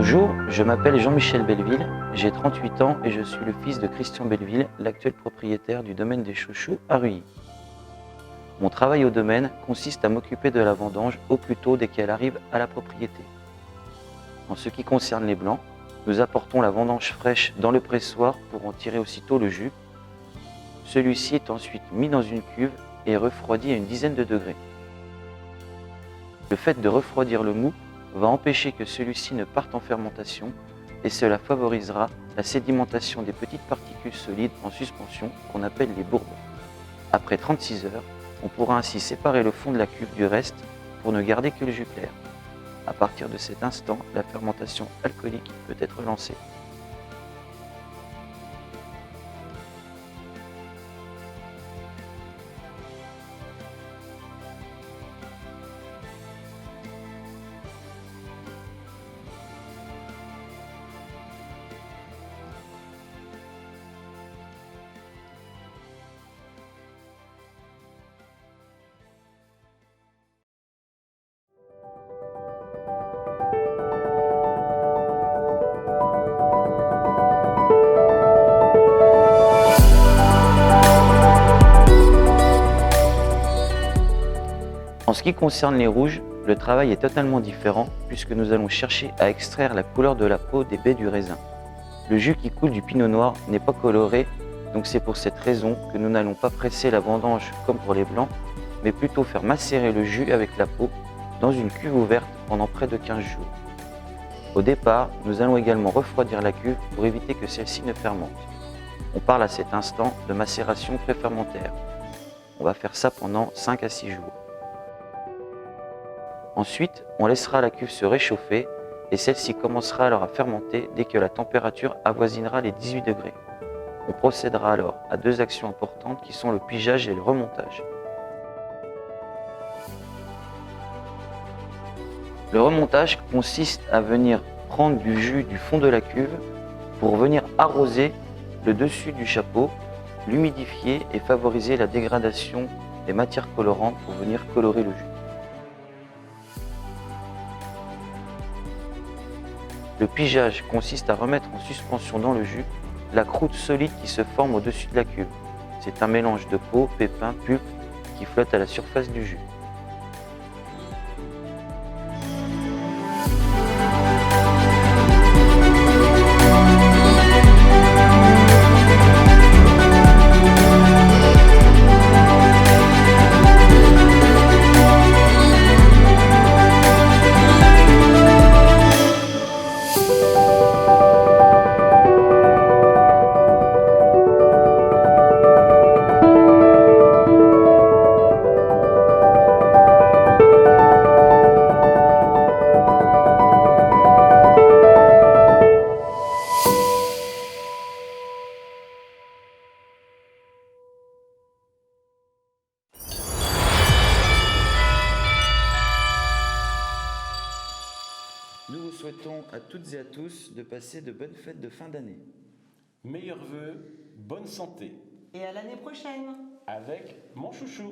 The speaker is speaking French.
Bonjour, je m'appelle Jean-Michel Belleville, j'ai 38 ans et je suis le fils de Christian Belleville, l'actuel propriétaire du domaine des Chouchous à Ruilly. Mon travail au domaine consiste à m'occuper de la vendange au plus tôt dès qu'elle arrive à la propriété. En ce qui concerne les blancs, nous apportons la vendange fraîche dans le pressoir pour en tirer aussitôt le jus. Celui-ci est ensuite mis dans une cuve et refroidi à une dizaine de degrés. Le fait de refroidir le mou va empêcher que celui-ci ne parte en fermentation et cela favorisera la sédimentation des petites particules solides en suspension qu'on appelle les bourbons. Après 36 heures, on pourra ainsi séparer le fond de la cuve du reste pour ne garder que le jus clair. À partir de cet instant, la fermentation alcoolique peut être lancée. En ce qui concerne les rouges, le travail est totalement différent puisque nous allons chercher à extraire la couleur de la peau des baies du raisin. Le jus qui coule du pinot noir n'est pas coloré, donc c'est pour cette raison que nous n'allons pas presser la vendange comme pour les blancs, mais plutôt faire macérer le jus avec la peau dans une cuve ouverte pendant près de 15 jours. Au départ, nous allons également refroidir la cuve pour éviter que celle-ci ne fermente. On parle à cet instant de macération préfermentaire. On va faire ça pendant 5 à 6 jours. Ensuite, on laissera la cuve se réchauffer et celle-ci commencera alors à fermenter dès que la température avoisinera les 18 degrés. On procédera alors à deux actions importantes qui sont le pigeage et le remontage. Le remontage consiste à venir prendre du jus du fond de la cuve pour venir arroser le dessus du chapeau, l'humidifier et favoriser la dégradation des matières colorantes pour venir colorer le jus. Le pigeage consiste à remettre en suspension dans le jus la croûte solide qui se forme au-dessus de la cuve. C'est un mélange de peau, pépins, pulpe qui flotte à la surface du jus. Nous vous souhaitons à toutes et à tous de passer de bonnes fêtes de fin d'année. Meilleurs vœux, bonne santé. Et à l'année prochaine. Avec mon chouchou.